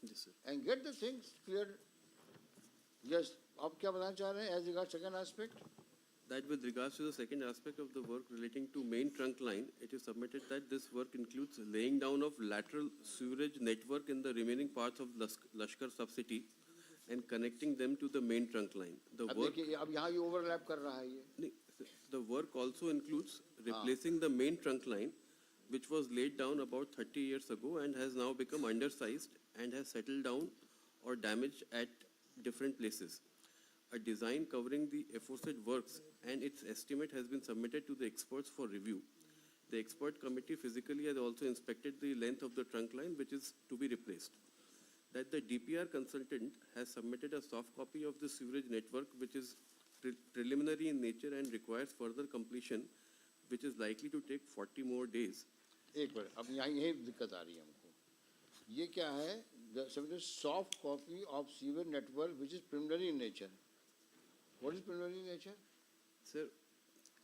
Yes, sir. and get the things cleared. Yes, आप क्या बताना चाह रहे हैं as regards second aspect? That with regards to the second aspect of the work relating to main trunk line, it is submitted that this work includes laying down of lateral sewerage network in the remaining parts of Lashkar subcity and connecting them to the main trunk line. The अब work, देखिए, अब यहाँ ये overlap कर रहा है ये. the work also includes replacing the main trunk line, which was laid down about 30 years ago and has now become undersized and has settled down or damaged at different places. A design covering the aforesaid works and its estimate has been submitted to the experts for review. The expert committee physically has also inspected the length of the trunk line, which is to be replaced. That the DPR consultant has submitted a soft copy of the sewerage network, which is preliminary in nature and requires further completion, which is likely to take 40 more days. एक बार अब यहाँ यही दिक्कत आ रही है हमको. ये क्या है? The soft copy of sewer network which is preliminary in nature. What is preliminary in nature? Sir,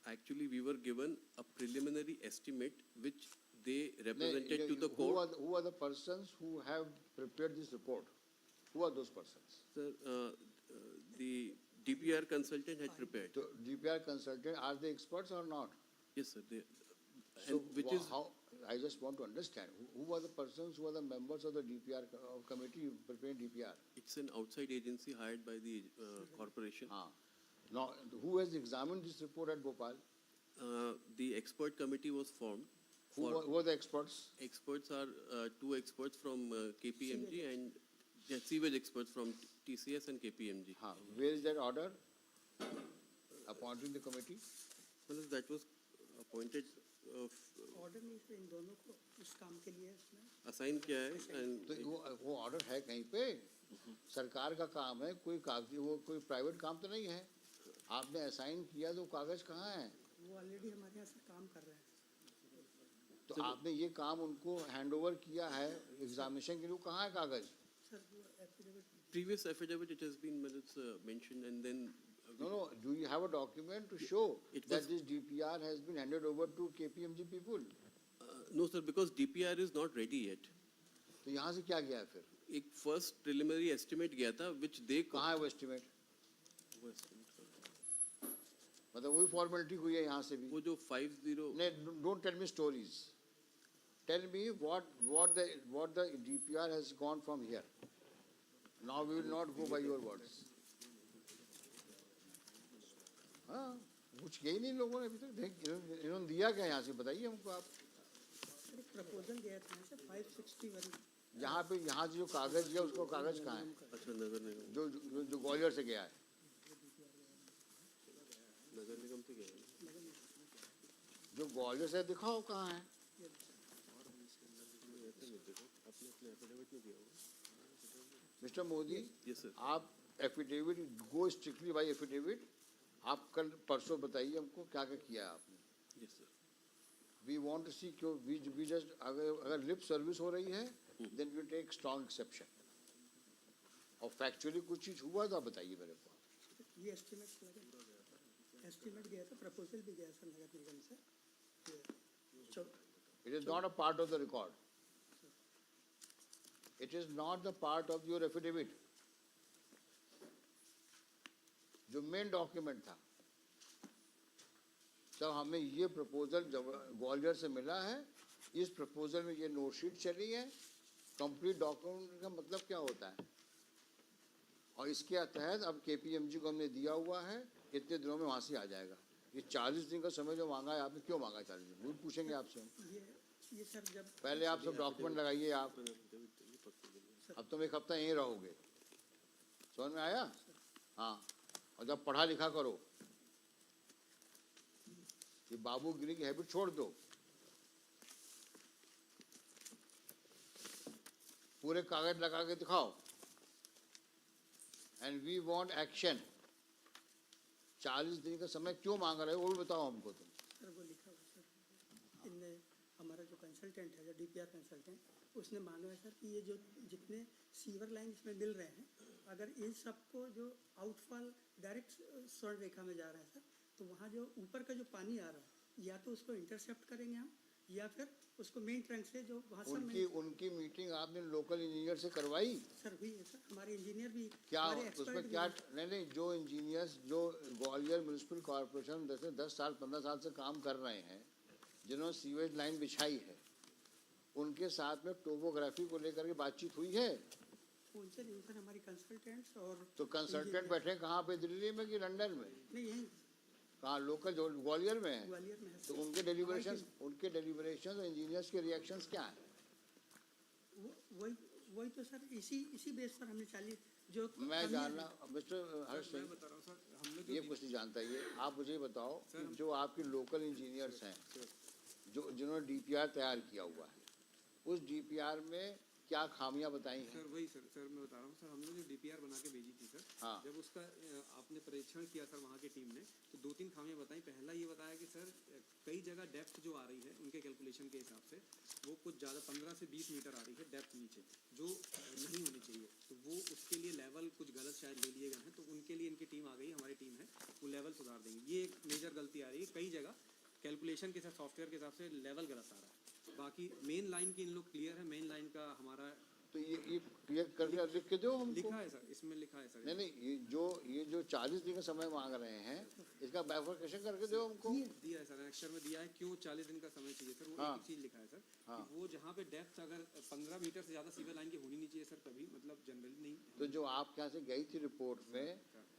actually we were given a preliminary estimate which they represented to the court. Who are the persons who have prepared this report? Who are those persons? Sir, the DPR consultant had prepared. So DPR consultant, are they experts or not? Yes, sir. So which is how? I just want to understand who are the persons, who are the members of the DPR committee preparing DPR? It's an outside agency hired by the corporation. Now, who has examined this report at Bhopal? The expert committee was formed. Who are the experts? Experts are two experts from KPMG and sewage experts from TCS and KPMG. Where is that order appointing the committee? Well, that was appointed. Order नहीं sir इन दोनों को इस काम के लिए इसमें assign किया है. तो वो ऑर्डर है कहीं पे? सरकार का काम है, कोई कागजी, वो कोई प्राइवेट काम तो नहीं है. आपने असाइन किया तो कागज कहाँ है? वो ऑलरेडी हमारे यहाँ से काम कर रहे हैं. तो आपने ये काम उनको हैंडओवर किया है एग्जामिनेशन के लिए, कहाँ है कागज? सर वो affidavit Previous affidavit it has been mentioned and then. No. Do you have a document to show that this DPR has been handed over to KPMG people? No, sir, because DPR is not ready yet. तो यहाँ से क्या गया है फिर? एक first preliminary estimate गया था, which they. कहाँ है वो estimate? मतलब वही formality हुई है यहाँ से भी. वो जो 50. नहीं, don't tell me stories. Tell me what the DPR has gone from here. Now we will not go by your words. हाँ, कुछ यही नहीं लोगों ने अभी तक इन्होंने दिया क्या यहाँ से, बताइए हमको आप. प्रपोजल गया था सर 561. यहाँ पे यहाँ से जो कागज गया उसको कागज कहाँ है? अच्छा, नगर निगम जो ग्वालियर से गया है. नगर निगम से गया है. जो ग्वालियर से दिखाओ कहाँ है? मिस्टर मोदी, आप एफिडेविट, गो स्ट्रिक्टली बाय एफिडेविट. आप कल परसों बताइए हमको क्या क्या किया है आपने. Yes, sir. We want to see क्यों we just अगर लिप सर्विस हो रही है then we take strong exception. और फैक्चुअली कुछ चीज हुआ तो आप बताइए मेरे को. ये एस्टिमेट गया था, प्रपोजल भी गया सर नगर निगम से. It is not a part of the record. It is not the part of your affidavit. जो मेन डॉक्यूमेंट था. जब हमें ये प्रपोजल ग्वालियर से मिला है, इस प्रपोजल में ये नोट शीट चली है. कंप्लीट डॉक्यूमेंट का मतलब क्या होता है? और इसके तहत अब केपीएमजी को हमने दिया हुआ है, कितने दिनों में वहाँ से आ जाएगा. ये 40 दिन का समय जो मांगा है आपने, क्यों मांगा 40 दिन? वो पूछेंगे आपसे. ये सर जब पहले आप सब डॉक्यूमेंट लगाइए आप. अब तुम एक हफ्ता यहीं रहोगे. समझ में आया? हाँ. और जब पढ़ा लिखा करो, ये बाबूगिरी की हैबिट छोड़ दो. पूरे कागज लगा के दिखाओ. And we want action. 40 दिन का समय क्यों मांग रहे हो वो भी बताओ हमको तुम. सर वो लिखा हुआ सर, इनने हमारा जो कंसल्टेंट है, जो डीपीआर कंसल्टेंट, उसने माना है सर कि ये जो जितने सीवर लाइन इसमें मिल रहे हैं, अगर इन सबको जो आउटफॉल डायरेक्ट स्वर्ण रेखा में जा रहा है सर, तो वहाँ जो ऊपर का जो पानी आ रहा है, या तो उसको इंटरसेप्ट करेंगे हम, या फिर उसको मेन ट्रंक से जो वहाँ सब उनकी मीटिंग आपने लोकल इंजीनियर से करवाई? सर हुई है सर, हमारे इंजीनियर भी क्या हमारे उसमें expert भी क्या हैं। नहीं, जो इंजीनियर्स जो ग्वालियर म्यूनिसिपल कॉर्पोरेशन 10 साल 15 साल से काम कर रहे हैं, जिन्होंने सीवेज लाइन बिछाई है, उनके साथ में टोपोग्राफी को लेकर के बातचीत हुई है? उनसे नहीं सर, हमारी कंसल्टेंट्स और तो कंसल्टेंट engineer- बैठे कहाँ पे, दिल्ली में कि लंदन में? नहीं यहीं कहाँ लोकल जो ग्वालियर में है? ग्वालियर में है तो सर। उनके डेलिब्रेशंस और इंजीनियर्स के रिएक्शंस क्या हैं? वही वही तो सर, इसी बेस पर हमने 40 जो मैं कमियां जानना हैं- मिस्टर हर्ष मैं सिंह, बता रहा हूँ सर, हम लोग ये जो कुछ नहीं जानता, ये आप मुझे बताओ सर, कि जो आपके लोकल इंजीनियर्स हैं, जो जिन्होंने डीपीआर तैयार किया हुआ है, उस डीपीआर में क्या खामियां बताई हैं? सर वही सर मैं बता रहा हूँ सर, हम लोग जो डीपीआर बना के भेजी थी सर, हाँ। जब उसका आपने परीक्षण किया सर वहाँ की टीम ने, तो 2-3 खामियां बताई। पहला ये बताया कि सर कई जगह डेप्थ जो आ रही है उनके कैलकुलेशन के हिसाब से वो कुछ ज़्यादा 15 से 20 मीटर आ रही है डेप्थ नीचे, जो नहीं होनी चाहिए। तो वो उसके लिए लेवल कुछ गलत शायद ले लिए गए हैं, तो उनके लिए इनकी टीम आ गई, हमारी टीम है, वो लेवल सुधार देंगे। ये एक मेजर गलती आ रही है, कई जगह कैलकुलेशन के साथ सॉफ्टवेयर के हिसाब से लेवल गलत आ रहा है। बाकी मेन लाइन की इन लोग क्लियर है, मेन लाइन का हमारा तो ये करके लिख के दो हमको। लिखा है सर, इसमें लिखा है सर। नहीं, ये जो 40 दिन का समय मांग रहे हैं, इसका बाइफरकेशन करके दो हमको। दिया है सर, अक्षर में दिया है क्यों 40 दिन का समय चाहिए सर। वो हाँ। एक चीज लिखा है सर, हाँ। कि वो जहाँ पे डेप्थ अगर 15 मीटर से ज्यादा सीवर लाइन की होनी नहीं चाहिए सर, कभी मतलब जनरली नहीं। तो जो आपके यहाँ से गई थी रिपोर्ट में,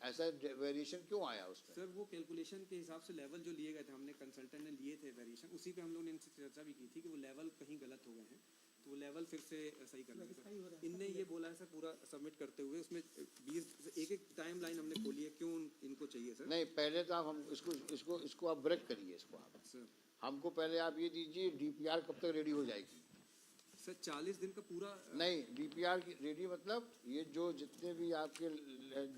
ऐसा वेरिएशन क्यों आया उसमें? सर वो कैलकुलेशन के हिसाब से लेवल जो लिए गए थे, हमने कंसल्टेंट ने लिए थे वेरिएशन, उसी पे हम लोगों ने इनसे चर्चा भी की थी कि वो लेवल कहीं गलत हो गए हैं, तो वो लेवल फिर से सही करना है Verify हो रहा सर। है। इनने ये बोला है सर पूरा सबमिट करते हुए, उसमें 20 एक टाइम लाइन हमने खोली है, क्यों इनको चाहिए सर। नहीं, पहले तो आप हम इसको आप ब्रेक करिए, इसको आप सर हमको पहले आप ये दीजिए, डीपीआर कब तक रेडी हो जाएगी? सर 40 दिन का पूरा नहीं, डीपीआर की रेडी मतलब ये जो जितने भी आपके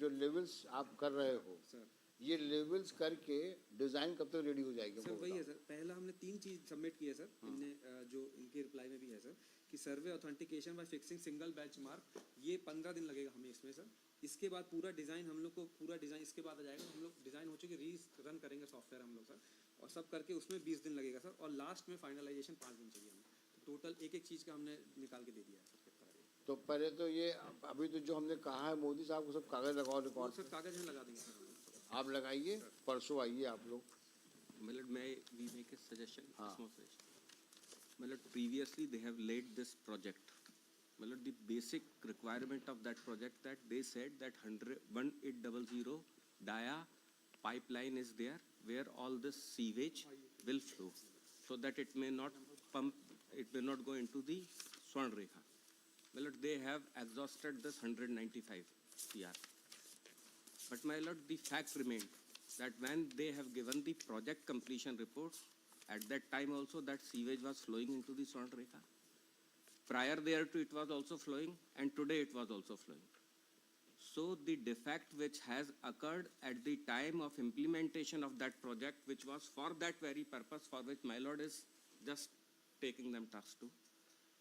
जो लेवल्स आप कर रहे हो, सर ये लेवल्स करके डिजाइन कब तक रेडी हो जाएगी? सर हमको वही है बताओ। सर, पहला हमने 3 चीज सबमिट की है सर, इनने जो इनके रिप्लाई में भी है सर, कि survey authentication by fixing single benchmark, ये 15 दिन लगेगा हमें इसमें सर। इसके बाद पूरा डिज़ाइन हम लोग को पूरा डिज़ाइन इसके बाद आ जाएगा, हम लोग डिज़ाइन हो चुके री रन करेंगे सॉफ्टवेयर हम लोग सर, और सब करके उसमें 20 दिन लगेगा सर, और लास्ट में फाइनलाइजेशन 5 दिन चाहिए हमें। तो टोटल एक चीज़ का हमने निकाल के दे दिया है सर कितना लगेगा। तो पहले तो ये अभी तो जो हमने कहा है मोदी साहब को सब कागज लगाओ और रिकॉर्ड सर कागज में लगा देंगे सर हम लोग। आप लगाइए, परसों आइए आप लोग। Malad, may we make a suggestion? हाँ। Small suggestion. Malad, previously they have laid this project. Malad, the basic requirement of that project that they said that 1800 dia pipeline is there where all this sewage will flow, so that it may not pump, it may not go into the Swarnrekha. Malad, they have exhausted this 195 CR. But my lord, the fact remained that when they have given the project completion report, at that time also that sewage was flowing into the Swarnrekha. Prior thereto it was also flowing, and today it was also flowing. So the defect which has occurred at the time of implementation of that project, which was for that very purpose for which my lord is just taking them task to,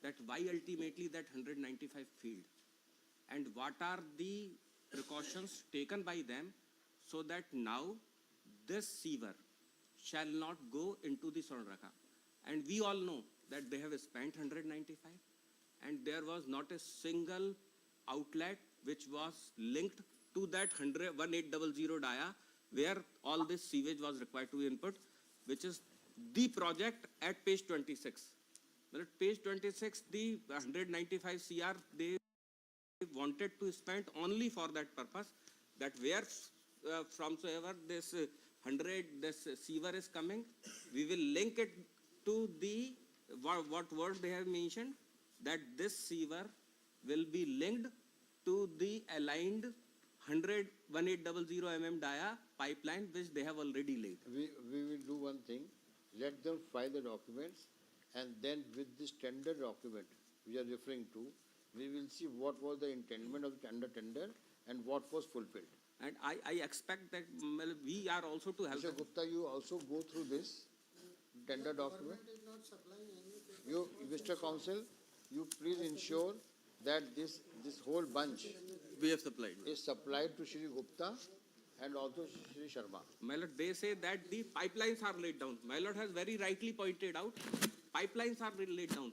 that why ultimately that 195 failed, and what are the precautions taken by them so that now this sewer shall not go into the Swarnrekha. And we all know that they have spent 195 and there was not a single outlet which was linked to that 1800 dia where all this sewage was required to be input, which is the project at page 26. Well, at page 26, the 195 CR they wanted to spend only for that purpose, that where from so ever this this sewer is coming, we will link it to the what word they have mentioned, that this sewer will be linked to the aligned 1800 dia pipeline which they have already laid. We will do one thing, let them file the documents, and then with this tender document we are referring to, we will see what was the intendment of the tender and what was fulfilled. And I expect that we are also to help. Mr. Gupta, you also go through this tender document. You, Mr. Counsel, you please ensure that this whole bunch We have supplied. is supplied to Shri Gupta and also Shri Sharma. My lord, they say that the pipelines are laid down. My lord has very rightly pointed out pipelines are laid down.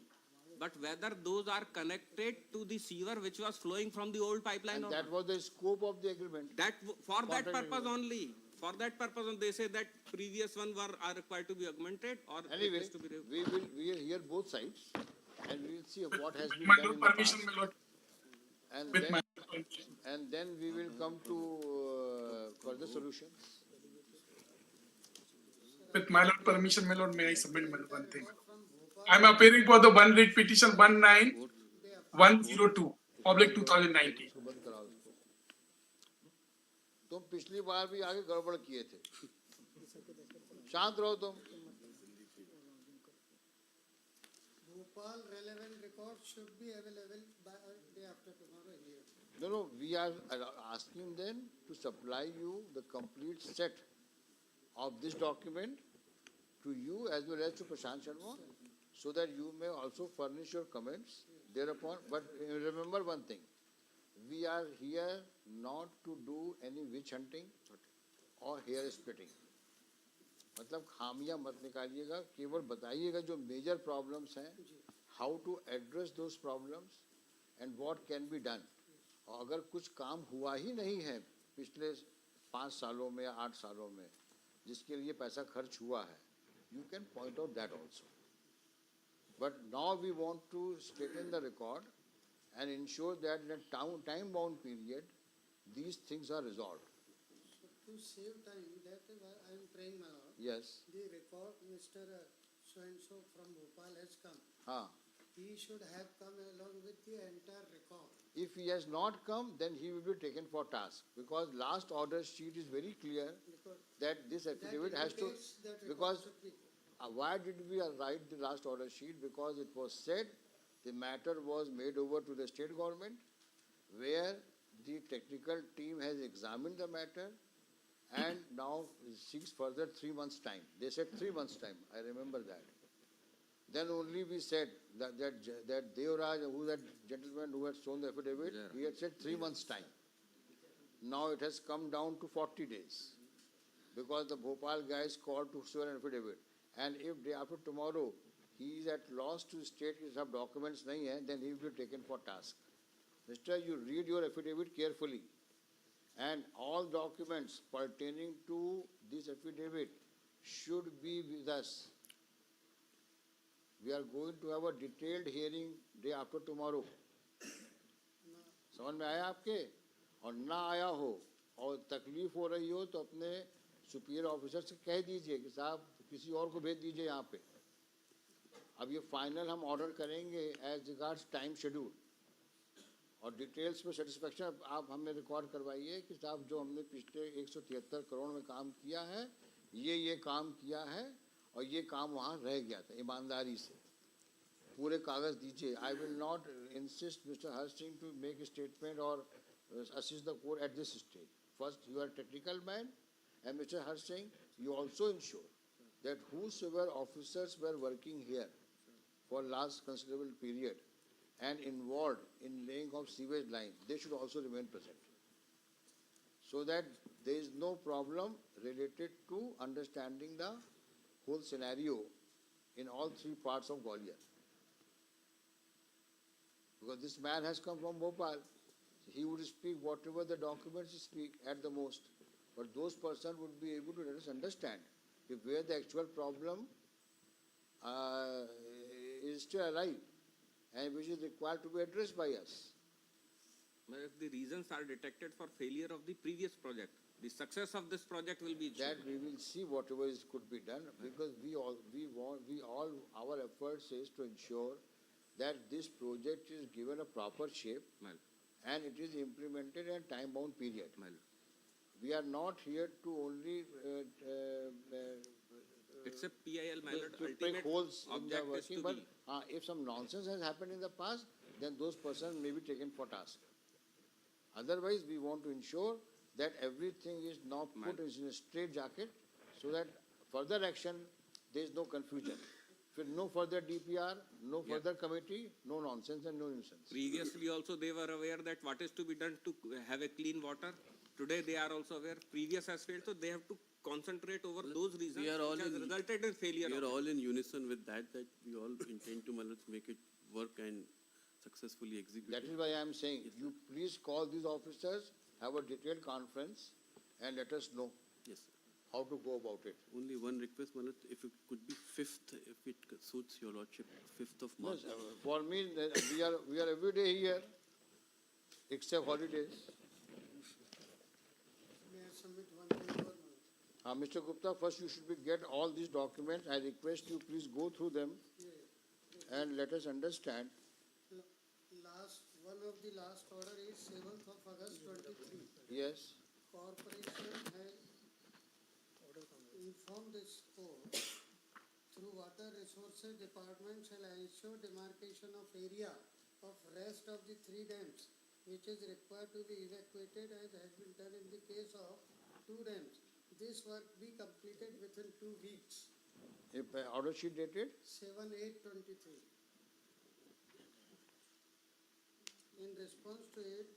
But whether those are connected to the sewer which was flowing from the old pipeline And or that not. was the scope of the agreement. For that Contract purpose agreement. only. For that purpose only, they say that previous one are required to be augmented or it Anyway, is to be we will hear both sides and we will see what has been My done lord, in the permission, past. my lord. And With then, my lord permission. and then we will come to further solutions. With my lord permission, my lord, may I submit one thing? I am appearing for the one writ petition 19102, public 2019. उसको बंद कराओ उसको. तुम पिछली बार भी आगे गड़बड़ किए थे. शांत रहो तुम. Bhopal relevant records should be available by day after tomorrow here. No, we are asking them to supply you the complete set of this document to you as well as to Prashant Sharma, so that you may also furnish your comments thereupon. But remember one thing, we are here not to do any witch hunting or hair splitting. मतलब खामियां मत निकालिएगा, केवल बताइएगा जो major problems हैं, how to address those problems and what can be done. और अगर कुछ काम हुआ ही नहीं है पिछले 5 सालों में या 8 सालों में जिसके लिए पैसा खर्च हुआ है, you can point out that also. But now we want to straighten the record and ensure that in a time-bound period, these things are resolved. So to save time, that is why I am praying, my lord. Yes. The record, Mr. So-and-so from Bhopal has come. Huh. He should have come along with the entire record. If he has not come, then he will be taken for task, because last order sheet is very clear Because that this affidavit has to, indicates that record because should be. why did we write the last order sheet? Because it was said the matter was made over to the state government, where the technical team has examined the matter and now seeks further 3 months' time. They said 3 months' time, I remember that. Then only we said that Devraj, who that gentleman who had shown the affidavit, he had said 3 months' time. Now it has come down to 40 days, because the Bhopal guys called to swear an affidavit. And if day after tomorrow he is at loss to state कि सब documents नहीं हैं, then he will be taken for task. Mister, you read your affidavit carefully, and all documents pertaining to this affidavit should be with us. We are going to have a detailed hearing day after tomorrow. समझ में आया आपके? और ना आया हो और तकलीफ हो रही हो तो अपने सुपीरियर ऑफिसर से कह दीजिए कि साहब किसी और को भेज दीजिए यहाँ पे. अब ये फाइनल हम ऑर्डर करेंगे एज रिगार्ड्स टाइम शेड्यूल, और डिटेल्स में सेटिस्फेक्शन आप हमें रिकॉर्ड करवाइए कि साहब जो हमने पिछले 173 करोड़ में काम किया है, ये काम किया है और ये काम वहाँ रह गया था. ईमानदारी से पूरे कागज दीजिए. I will not insist mister Harsh Singh to make a statement और assist the court at this stage. First, you are a technical man, and Mr. Harsh Singh, you also ensure that whosoever officers were working here for last considerable period and involved in laying of sewage line, they should also remain present, so that there is no problem related to understanding the whole scenario in all 3 parts of Gwalior. Because this man has come from Bhopal. He would speak whatever the documents speak at the most, but those persons would be able to let us understand if where the actual problem is still alive and which is required to be addressed by us. But if the reasons are detected for failure of the previous project, the success of this project will be That we will see whatever is could be done, because our efforts is to ensure that this project is given a proper shape Well, and it is implemented in a time-bound period. well, We are not here to only it's a PIL, my lord. to pick Ultimate holes in the object is working, to but be. if some nonsense has happened in the past, then those persons may be taken for task. Otherwise, we want to ensure that everything is now put in a straight jacket, so that further action, there is no confusion. If no further DPR, no further committee, no nonsense and no nuisance. Previously also they were aware that what is to be done to have a clean water. Today they are also aware. Previous has failed, so they have to concentrate over those reasons we are all which has in- resulted in failure. We of are it. all in unison with that we all intend to make it work and successfully execute That it. is why I am saying, you please call these officers, have a detailed conference, and let us know Yes, sir. how to go about it. Only one request, Manoj, if it could be 5th, if it suits your lordship, 5th of March. Yes, for me, we are every day here, except holidays. May I submit one thing for Manoj? Mr. Gupta, first you should get all these documents. I request you please go through them and let us understand. One of the last order is 7th of August 23. Yes, Corporation has informed this court through Water Resources Department shall ensure demarcation of area of rest of the 3 dams which is required to be evacuated as has been done in the case of 2 dams. This work be completed within 2 weeks. if order sheet dated, 7/8/23. In response to it,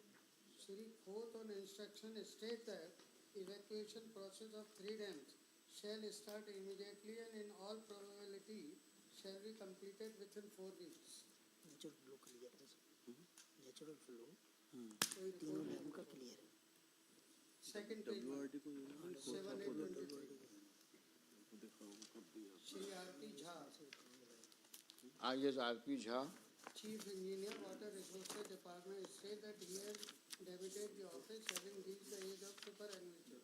SHRI quote on instruction state that evacuation process of 3 dams shall start immediately and in all probability shall be completed within 4 weeks. Natural flow clear है natural flow कोई तीनों report dam का clear है second page में, WRD को 7/8/23. Shri R.P. Jha, yes, R.P. Jha, Chief Engineer, Water Resources Department, state that he has debited the office having reached the age of superannuation.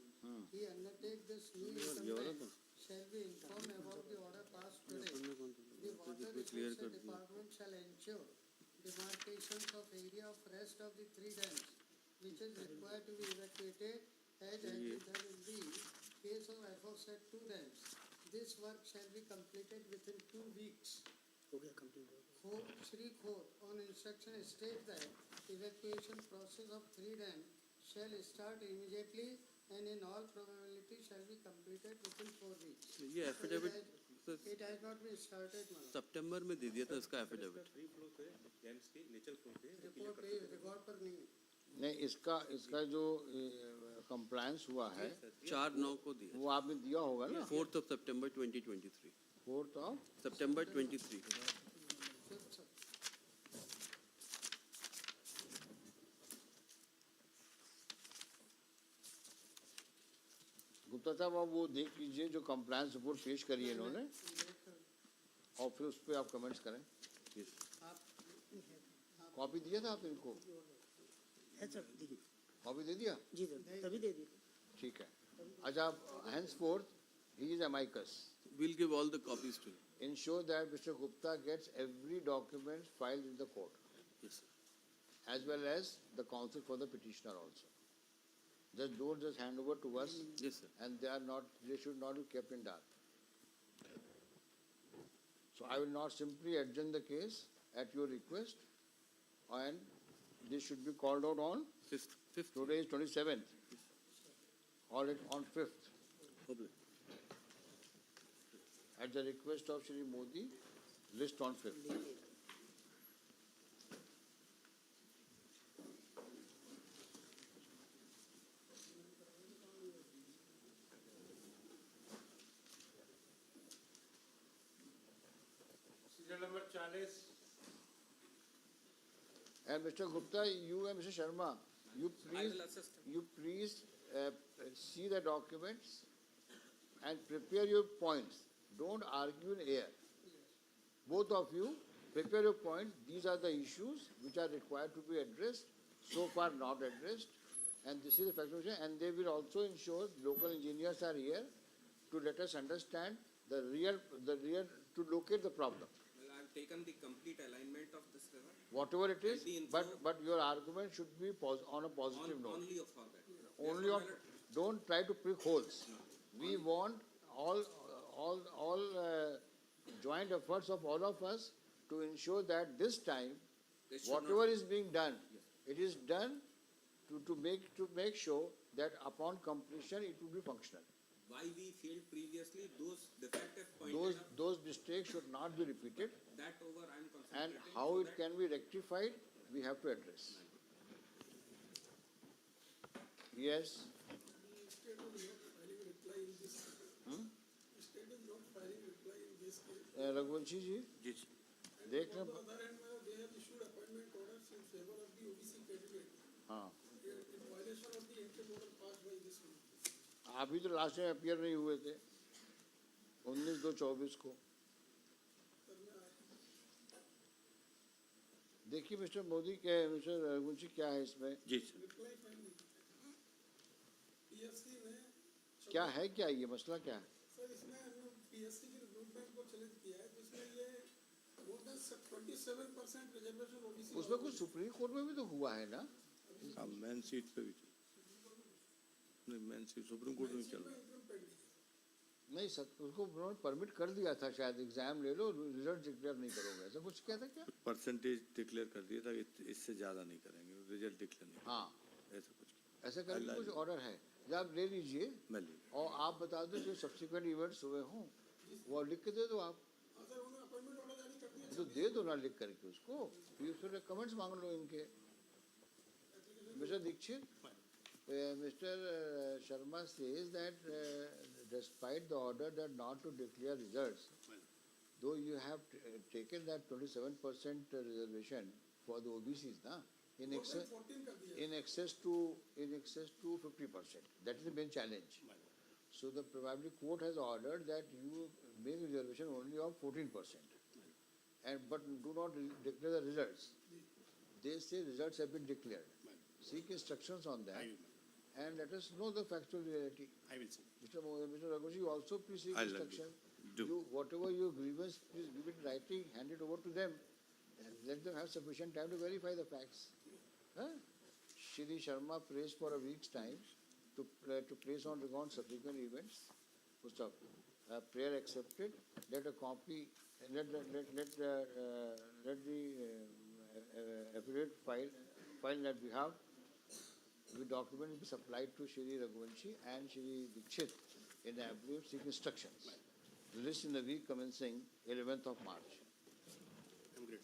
He undertakes this new income shall be informed about the order passed today. The Water Resources Department shall ensure demarcations of area of rest of the 3 dams which is required to be evacuated as has been done in the case of aforesaid 2 dams. This work shall be completed within 2 weeks. हो गया complete Shri Court on instruction states that evacuation process of 3 dams shall start immediately and in all probability shall be completed within 4 weeks. ये affidavit It has not been started, Manoj. सितंबर में दे दिया था इसका affidavit Report पे record पर नहीं है. नहीं इसका जो कंप्लायंस हुआ है 4/9 को दिया, वो आपने दिया होगा ना, 4th of September 2023, 4th of September 23. Fifth, sir. Gupta साहब, आप वो देख लीजिए जो कंप्लायंस रिपोर्ट पेश करी है इन्होंने, और फिर उस पर आप कमेंट्स करें। कॉपी दिया था आपने इनको, है सर देखिए कॉपी दे दिया, जी सर तभी दे दी ठीक है। अच्छा, henceforth he is amicus. We'll give all the copies to you. Ensure that Mr. Gupta gets every document filed in the court, Yes, sir. as well as the counsel for the petitioner also. Don't just hand over to us, Yes, sir. and they should not be kept in dark. So I will not simply adjourn the case at your request, and this should be called out on, 5th. today is 27th. Call it on 5th, Probably. at the request of Shri Modi, list on 5th. Serial number 40. And Mr. Gupta, you and Mr. Sharma, you I please, will assist. you please see the documents and prepare your points. Don't argue in air. Both of you, prepare your points. These are the issues which are required to be addressed, so far not addressed. And this is the fact, and they will also ensure local engineers are here to let us understand the real, to locate the problem. Well, I've taken the complete alignment of this river. Whatever it is, And the info- but your argument should be on a positive note. Only for that. Only on, don't try to prick holes. We want all joint efforts of all of us to ensure that this time, They should whatever not- is being done, it is done to make sure that upon completion it will be functional. Why we failed previously, those defective pointed out, Those mistakes should not be repeated, that over I'm and concentrating. how so it that can be rectified, we have to address. Yes. filing reply in this case. Raghuvanshi जी जी देख On लें. the other hand, they have issued appointment orders in favor of the OBC candidate हाँ, in violation of the entry order passed by this committee. आप भी तो last में appear नहीं हुए थे 19/2/24 को. देखिए मिस्टर मोदी के मिस्टर रघुवंशी क्या है इसमें, जी सर रिप्लाई फाइल नहीं किया. PSC ने क्या है, क्या ये मसला क्या है? सर इसमें हमने PSC की रिक्रूटमेंट को चैलेंज किया है जिसमें ये more than 27% रिजर्वेशन OBC. उसमें कुछ सुप्रीम कोर्ट में भी तो हुआ है ना. हाँ मेन सीट पे भी नहीं, मेन सीट सुप्रीम कोर्ट में चल रहा है. नहीं सर, उसको उन्होंने परमिट कर दिया था शायद, एग्जाम ले लो रिजल्ट डिक्लेयर नहीं करोगे, ऐसा कुछ क्या था क्या? परसेंटेज डिक्लेयर कर दिया था कि इससे ज़्यादा नहीं करेंगे, रिजल्ट डिक्लेयर नहीं. हाँ, ऐसा कुछ ऐसा करके कुछ ऑर्डर है, जब आप ले लीजिए मैं ली. और आप बता दो जो सब्सिक्वेंट इवेंट्स हुए हों वो लिख के दे दो आप. तो दे दो ना लिख करके उसको, फिर उसमें कमेंट्स मांग लो इनके. Mister Dikshit, Mr. Sharma says that despite the order that not to declare results, though you have taken that 27% reservation for the OBCs, na, in excess to 50%. That is the main challenge. So the probably court has ordered that you make reservation only of 14%, but do not declare the results. They say results have been declared. Seek instructions on that. And let us know the factual reality. I will see. Mr. Raghuji, you also please seek I'll instruction. do. You, whatever your grievance, please give it in writing, hand it over to them, and let them have sufficient time to verify the facts. Huh? Shri Sharma prays for a week's time to place on record subsequent events. Prayer accepted. Let a copy. Let the affidavit file that we have. The document will be supplied to Shri Raghuvanshi and Shri Dikshit in the above seek instructions. Released in the week commencing 11th of March. I'm great.